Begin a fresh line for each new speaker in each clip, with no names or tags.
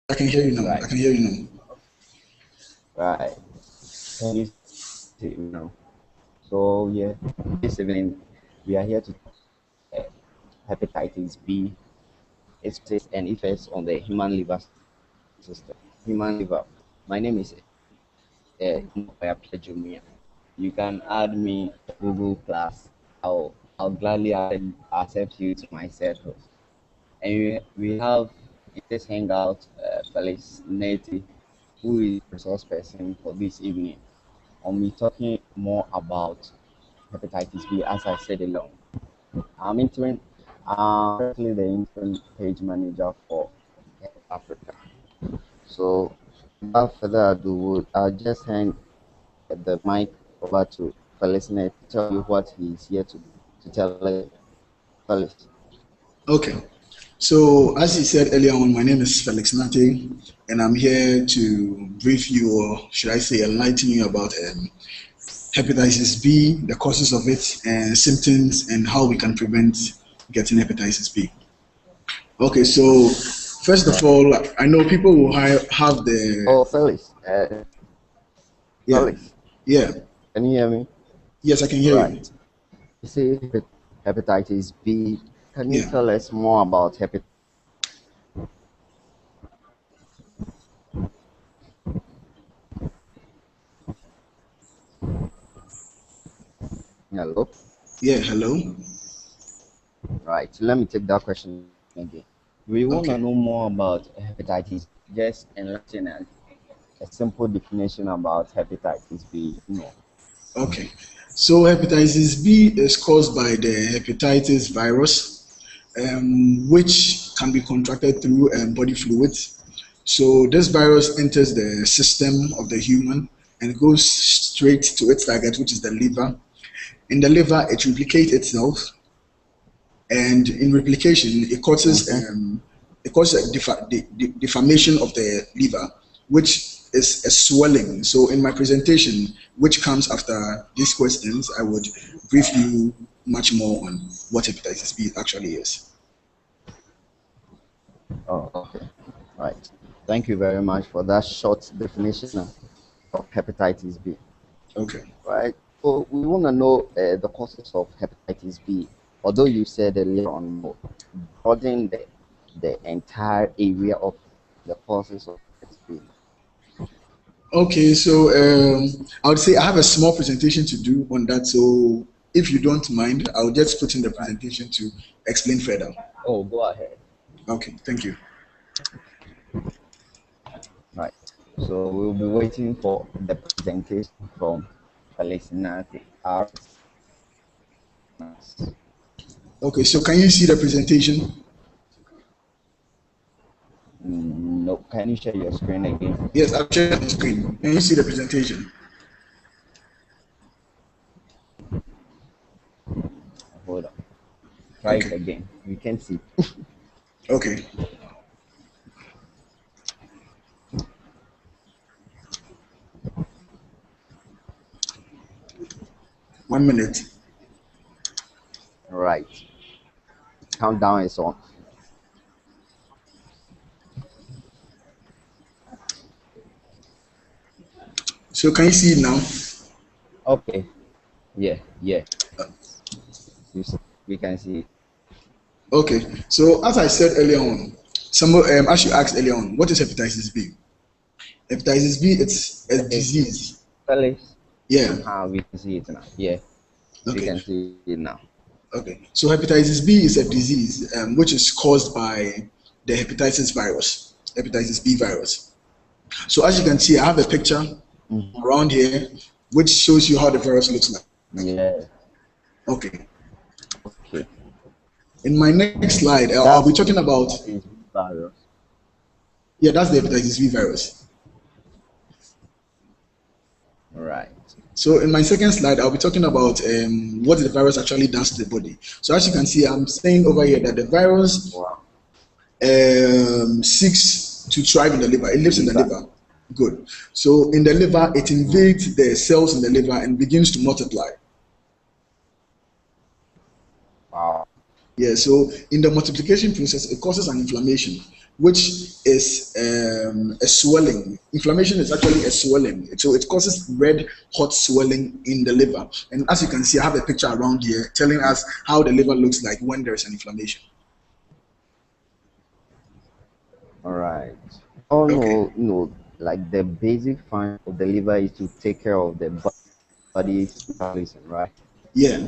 I can hear you now. I
Right,
can hear you now.
right. Can you see me now? So yeah, this evening we are here to uh, hepatitis B, its place and effects on the human liver system. Human liver. My name is Jumia. You can add me to Google Class. I'll gladly accept you to my circle. And we have in this hangout Felix Nartey, who is the resource person for this evening. On me talking more about hepatitis B, as I said along. I'm currently the interim page manager for Africa. So, without further ado, I'll just hand the mic over to Felix to tell you what he's here to tell us. Felix.
Okay. So, as you said earlier on, my name is Felix Nartey, and I'm here to brief you, or should I say, enlighten you about hepatitis B, the causes of it, and symptoms, and how we can prevent getting hepatitis B. Okay, so first of
Right.
all, I know people will have the
Oh, Felix.
yeah,
Felix,
yeah,
can you hear me?
yes, I can hear you.
Right. You say hepatitis B. Can you
Yeah.
tell us more about hepatitis? Hello.
Yeah, hello.
Right. Let me take that question again. We want to
Okay.
know more about hepatitis. Just enlighten us. A simple definition about hepatitis B. No.
Okay. So hepatitis B is caused by the hepatitis virus, which can be contracted through body fluids. So this virus enters the system of the human and goes straight to its target, which is the liver. In the liver, it replicates itself, and in replication,
Mm-hmm.
it causes a deformation of the liver, which is a swelling. So in my presentation, which comes after these questions, I would brief you much more on what hepatitis B actually is.
Oh, okay. Right. Thank you very much for that short definition of hepatitis B.
Okay.
Right. So we want to know the causes of hepatitis B. Although you said earlier on, broaden the entire area of the causes of hepatitis B.
Okay, so I would say I have a small presentation to do on that. So if you don't mind, I'll just put in the
Right.
presentation to explain further.
Oh, go ahead.
Okay, thank you.
Right. So we'll be waiting for the presentation from Felix Nartey.
Okay, so can you see the presentation?
No, can you share your screen again?
Yes, I've shared the screen. Can you see the presentation?
Hold on. Try it
Okay,
again. We can see.
okay. 1 minute.
Right. Countdown is on.
So can you see it now?
Okay. Yeah, yeah. We can see it.
Okay. So as I said earlier on, as you asked earlier on, what is hepatitis B? Hepatitis B, it's a
Okay.
disease.
Felix.
Yeah.
We can see it now. Yeah, we
Okay.
can see it now.
Okay. So hepatitis B is a disease which is caused by the hepatitis B virus. So as you can see, I have a picture
Mhm.
around here which shows you how the virus looks like.
Yeah.
Okay.
Okay.
In my next slide, I'll be
That's the
talking about,
hepatitis B virus.
yeah, that's the hepatitis B virus.
Right.
So in my second slide, I'll be talking about what the virus actually does to the body. So as you can see, I'm saying over here that the virus
Wow.
seeks to thrive in the liver. It
The
lives in the
liver.
liver. Good. So in the liver, it
Mm.
invades the cells in the liver and begins to multiply.
Wow.
Yeah. So in the multiplication process, it causes an inflammation. which is a swelling. Inflammation is actually a swelling. So it causes red, hot swelling in the liver. And as you can see, I have a picture around here telling us how the liver looks like when there's an inflammation.
All right. Oh
Okay.
no, no. Like the basic function of the liver is to take care of the body's metabolism, right?
Yeah.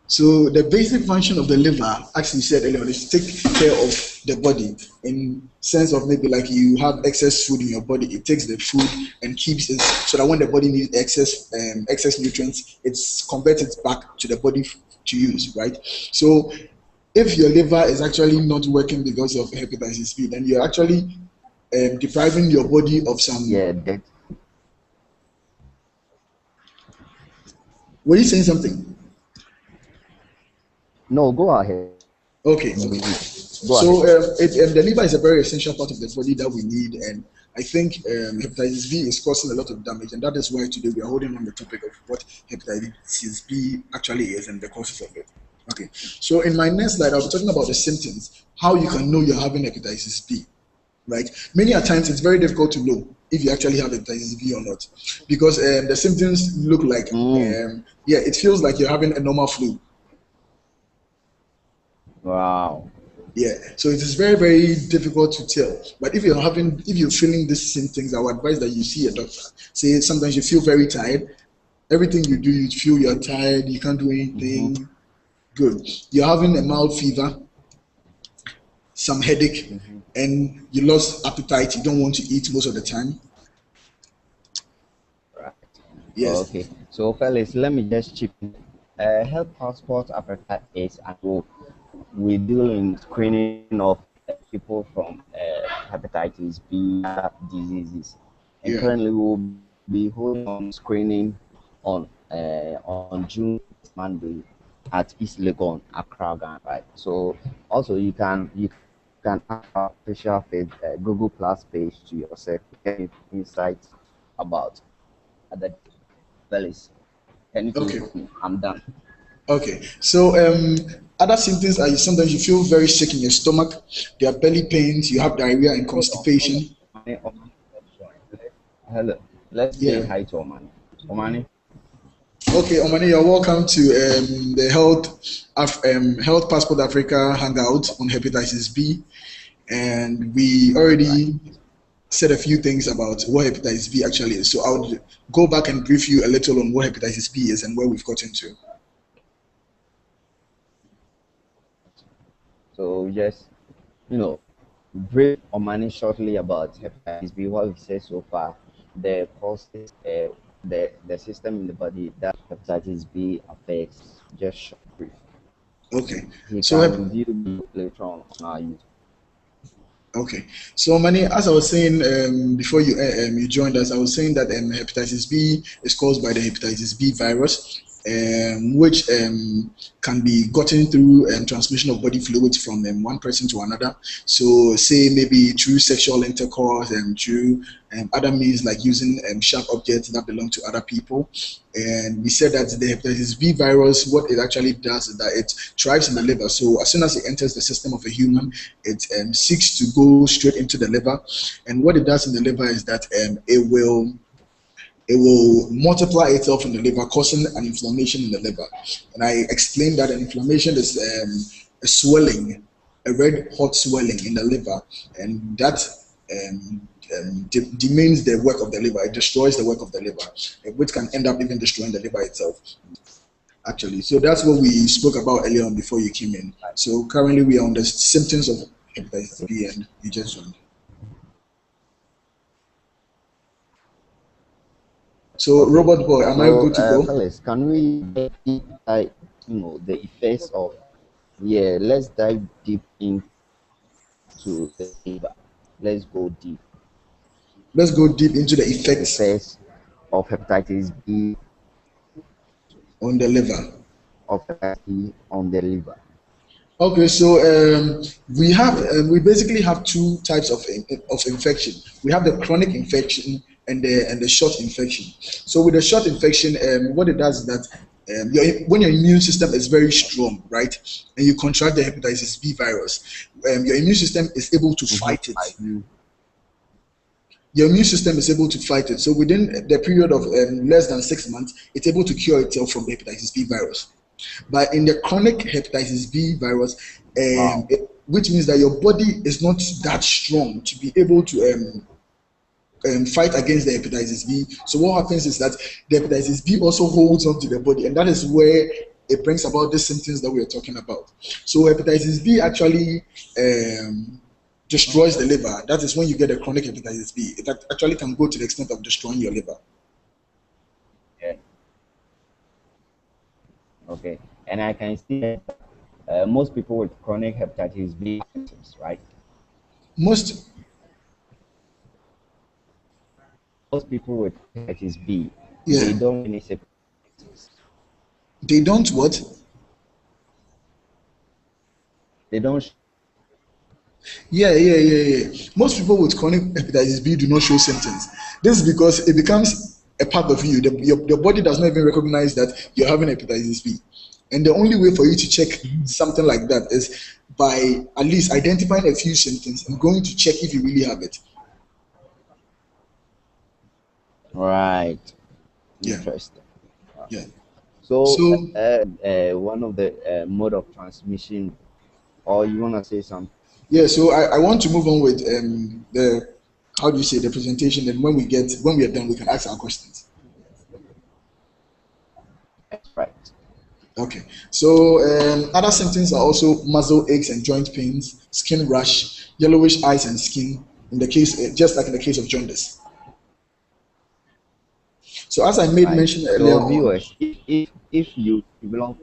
So the basic function of the liver, as we said earlier, is to take care of the body in sense of maybe like you have excess food in your body, it takes the food and keeps it so that when the body needs excess nutrients, it's converted back to the body to use, right? So if your liver is actually not working because of hepatitis B, then you're actually depriving your body of some.
Yeah, that.
Were you saying something?
No, go ahead.
Okay,
Go
okay.
ahead.
So the liver is a very essential part of the body that we need, and I think hepatitis B is causing a lot of damage, and that is why today we are holding on the topic of what hepatitis B actually is and the causes of it. Okay, so in my next slide, I'll be talking about the symptoms, how you can know you're having hepatitis B, right? Many a times it's very difficult to know if you actually have hepatitis B or not, because the symptoms look like,
Mm,
yeah, it feels like you're having a normal flu.
wow.
Yeah, so it is very, very difficult to tell. But if you're feeling these symptoms, I would advise that you see a doctor. Say sometimes you feel very tired. Everything you do, you feel you're tired. You can't do
Mm-hmm.
anything. Good. You're having a mild fever, some headache,
Mm-hmm.
and you lost appetite. You don't want to eat most of the time.
Right. Okay.
Yes.
So, fellas, let me just chip in. Health Passport Africa is a group. We deal in screening of people from hepatitis B diseases, and
Yeah.
currently we will be holding on screening on June Monday at East Legon, Accra, Ghana. Right. So also you can add our official Google Plus page to yourself to get insights about other fellas. Can you please
Okay.
help me? I'm done.
Okay. So other symptoms are sometimes you feel very sick in your stomach. There are belly pains. You have diarrhea and
Hold on.
constipation.
Omani, hello. Let's say
Yeah.
hi to Omani. Omani.
Okay, Omani, you're welcome to the Health Passport Africa hangout on hepatitis B, and we
All right.
already said a few things about what hepatitis B actually is. So I'll go back and brief you a little on what hepatitis B is and where we've gotten to.
So just you know, brief Omani shortly about hepatitis B. What we said so far, the causes, the system in the body that hepatitis B affects. Just short brief.
Okay,
He
so
can review later on our YouTube.
okay, so Mani, as I was saying before you joined us, I was saying that hepatitis B is caused by the hepatitis B virus, which can be gotten through transmission of body fluids from one person to another. So, say maybe through sexual intercourse and through other means like using sharp objects that belong to other people. And we said that the hepatitis B virus, what it actually does is that it thrives in the liver. So as soon as it enters the system of a human, it seeks to go straight into the liver. And what it does in the liver is that it will multiply itself in the liver, causing an inflammation in the liver. And I explained that an inflammation is a swelling, a red hot swelling in the liver, and that demeans the work of the liver. It destroys the work of the liver, which can end up even destroying the liver itself. Actually, so that's what we spoke about earlier on before you came in. So currently we are on the symptoms of hepatitis B, and you just joined. So,
Okay.
Robot Boy, am I
So,
good to go?
fellas, can we the effects of, yeah, let's dive deep into the liver. Let's go deep.
Let's go deep into the effects
Effects of hepatitis B
on the liver.
of hepatitis B on the liver.
Okay, so we basically have two types of infection. We have the chronic infection and the short infection. So with the short infection, what it does is that when your immune system is very strong, right, and you contract the hepatitis B virus, your immune system is able to
Mm-hmm.
fight it. Your immune system is able to fight it. So within the period of less than 6 months, it's able to cure itself from the hepatitis B virus. But in the chronic hepatitis B virus,
Wow.
which means that your body is not that strong to be able to fight against the hepatitis B. So what happens is that the hepatitis B also holds on to the body, and that is where it brings about the symptoms that we are talking about. So hepatitis B actually destroys the liver. That is when you get a chronic hepatitis B. It actually can go to the extent of destroying your liver.
Yeah. Okay. And I can see that most people with chronic hepatitis B have symptoms, right?
Most,
Most people with hepatitis B,
yeah,
they don't really say symptoms.
they don't what?
They don't.
Yeah. Most people with chronic hepatitis B do not show symptoms. This is because it becomes a part of you. Your body does not even recognize that you're having hepatitis B. And the only way for you to check something like that is by at least identifying a few symptoms and going to check if you really have it.
Right.
Yeah,
Interesting.
yeah.
So,
So
one of the mode of transmission, or you want to say something?
yeah, so I want to move on with the how do you say the presentation, and when we are done we can ask our questions.
That's right.
Okay, so other symptoms are also muscle aches and joint pains, skin rash, yellowish eyes and skin, in the case, just like in the case of jaundice. So as I made
Right.
mention earlier
So,
on,
viewers, if you develop,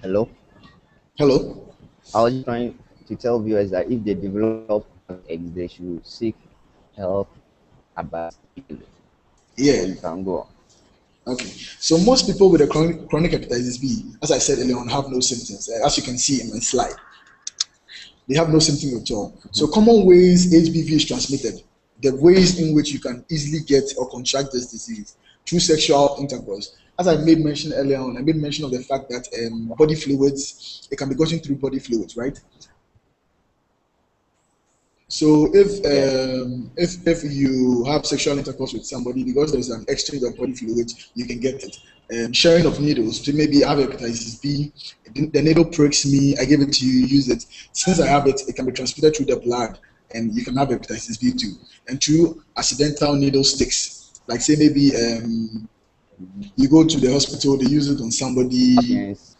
hello,
hello,
I was just trying to tell viewers that if they develop eggs, they should seek help about it. So
yeah,
you can go on.
okay. So most people with a chronic hepatitis B, as I said earlier on, have no symptoms. As you can see in my slide, they have no symptoms at all. So
Mhm.
common ways HBV is transmitted, the ways in which you can easily get or contract this disease through sexual intercourse. As I made mention earlier on, I made mention of the fact that body fluids, it can be gotten through body fluids, right? So
Yeah.
if you have sexual intercourse with somebody, because there's an exchange of body fluids, you can get it. Sharing of needles. So maybe I have hepatitis B, the needle pricks me. I give it to you, use it. Since I have it, it can be transmitted through the blood, and you can have hepatitis B too. And through accidental needle sticks, like say maybe
Mhm.
you go to the hospital, they use it on somebody.
Yes.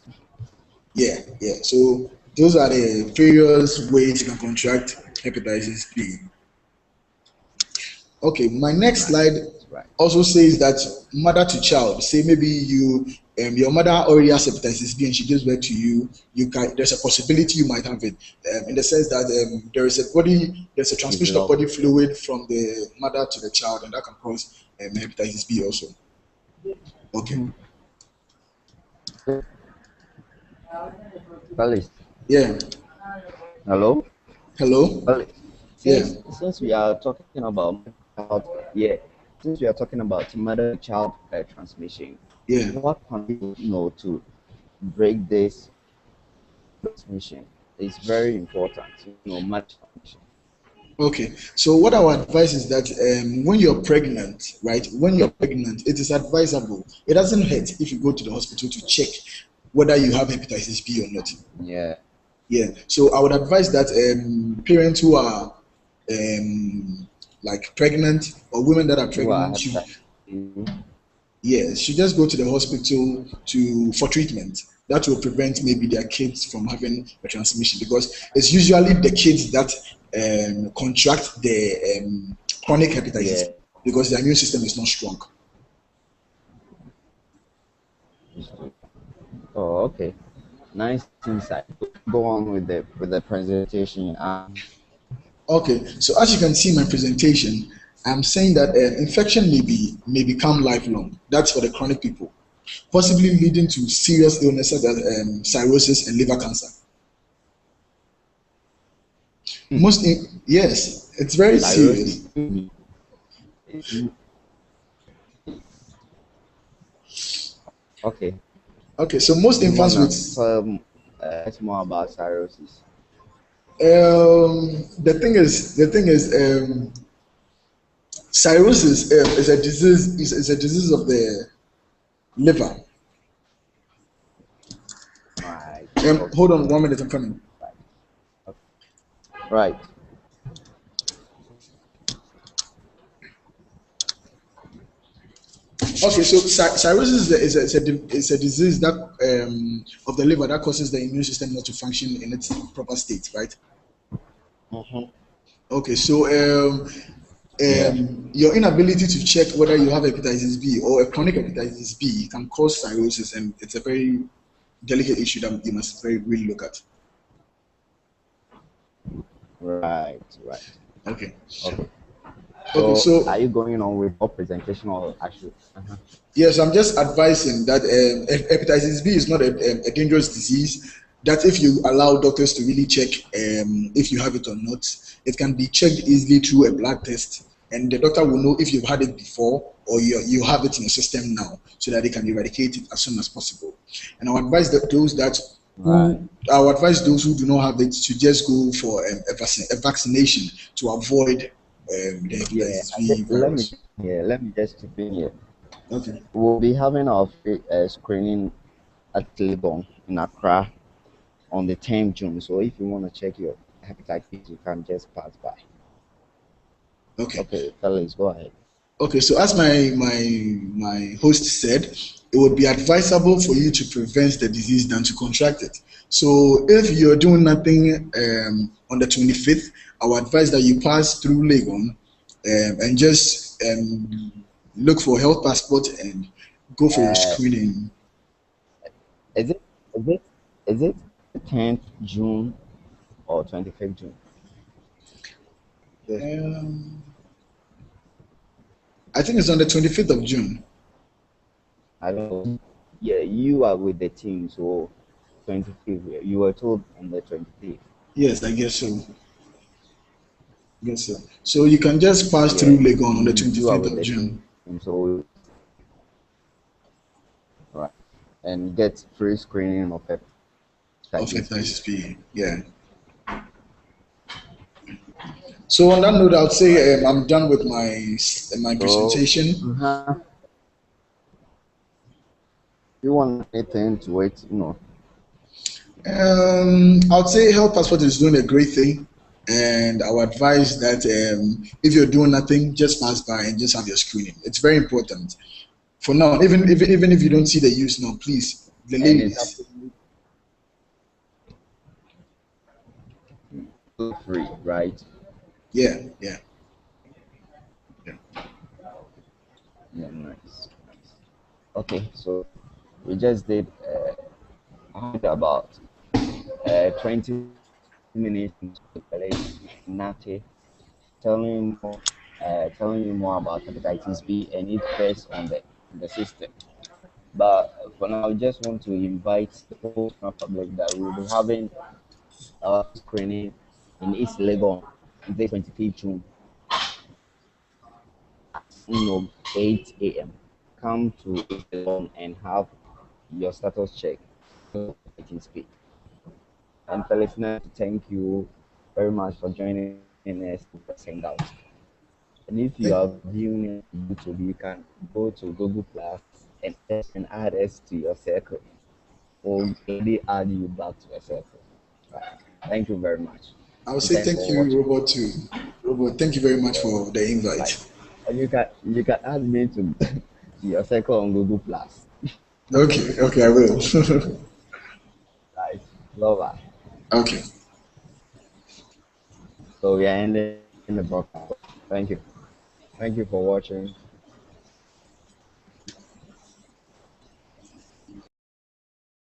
Yeah. So those are the various ways you can contract hepatitis B. Okay, my next
Right.
slide
Right.
also says that mother to child. Say maybe your mother already has hepatitis B and she gives birth to you. There's a possibility you might have it, in the sense that there's a transmission of
Develop.
body fluid from the mother to the child, and that can cause hepatitis B also. Okay,
Mhm. Felix.
yeah.
Hello.
Hello,
Felix.
yeah,
Since we are talking about child, yeah, since we are talking about mother to child transmission,
yeah.
what can we know to break this transmission? It's very important. Mother transmission.
Okay, so what I would advise is that when you're pregnant, right? When you're pregnant, it is advisable. It doesn't hurt if you go to the hospital to check whether you have hepatitis B or not.
Yeah.
Yeah. So I would advise that parents who are like pregnant, or women that are
Who are
pregnant should,
hepatitis B.
yeah, should just go to the hospital to for treatment. That will prevent maybe their kids from having a transmission, because it's usually the kids that contract the chronic hepatitis
Yeah.
B because their immune system is not strong.
Oh, okay. Nice insight. Go on with the presentation.
Okay, so as you can see in my presentation, I'm saying that infection may become lifelong. That's for the chronic people, possibly leading to serious illnesses such as cirrhosis and liver cancer. Yes, it's very
Cirrhosis.
serious.
It's Okay.
Okay, so most
You
infants
wanna
with
tell us more about cirrhosis?
the thing is cirrhosis is a disease of the liver.
Right.
Hold
Okay.
on 1 minute, I'm coming.
Right. Okay. Right.
Okay, so cirrhosis is a disease that of the liver that causes the immune system not to function in its proper state, right?
Mm-hmm.
Okay, so
Yeah.
your inability to check whether you have hepatitis B or a chronic hepatitis B can cause cirrhosis, and it's a very delicate issue that you must very really look at.
Right. Right.
Okay,
Okay.
okay,
So,
so
are you going on with your presentation or actually?
yes, I'm just advising that hepatitis B is not a dangerous disease. That if you allow doctors to really check if you have it or not, it can be checked easily through a blood test, and the doctor will know if you've had it before or you have it in your system now, so that they can eradicate it as soon as possible. And
Right.
I would advise those who do not have it to just go for a vaccination to avoid the
Yeah.
hepatitis B
Let me.
virus.
Yeah. Let me just chip in here.
Okay.
We'll be having our free screening at Legon in Accra on the 10th June. So if you want to check your hepatitis, you can just pass by.
Okay.
Okay, Felix, go ahead.
Okay, so as my host said, it would be advisable for you to prevent the disease than to contract it. So if you're doing nothing on the 25th, I would advise that you pass through Legon and just look for health passport and go for your
Uh,
screening.
is it is it is it 10th June or 25th June? Yes.
Um, I think it's on the 25th of June.
I don't know. Yeah, you are with the team, so 25th. You were told on the 25th.
Yes, I guess so. Yes, sir. So you can just pass
Yeah,
through Legon on the
you are
25th
with
of
the team,
June
so right, and get free screening of
of
hepatitis B.
hepatitis B. Yeah. So on that note, I would
Right.
say I'm done with my
So,
presentation.
you want anything to wait?
I would say Health Passport is doing a great thing, and I would advise that if you're doing nothing, just pass by and just have your screening. It's very important. For now, even if you don't see the use now, please, the
And it's
ladies,
absolutely free, right?
yeah, yeah, yeah.
Yeah, nice, nice. Okay, so we just did about 20 minutes into Felix Nartey, telling you more about hepatitis B and its effects on the system. But for now, I just want to invite the whole general public that we'll be having our screening in East Legon on the 25th June at 8 a.m. Come to East Legon and have your status check. Hepatitis B. And Felix, thank you very much for joining us to this hangout. And if you
Thank,
are viewing it on YouTube, you can go to Google Plus and add us to your circle. We'll gladly add you back to your circle. Right. Thank you very much.
I would
And
say
thanks
thank
for
you,
watching.
Robert, too. Robert, thank you very much
Yeah.
for the invite.
Right. And you can add me to, to your circle on Google Plus.
Okay, okay, I will.
Right. Love that.
Okay.
So we are ending the broadcast. Thank you. Thank you for watching.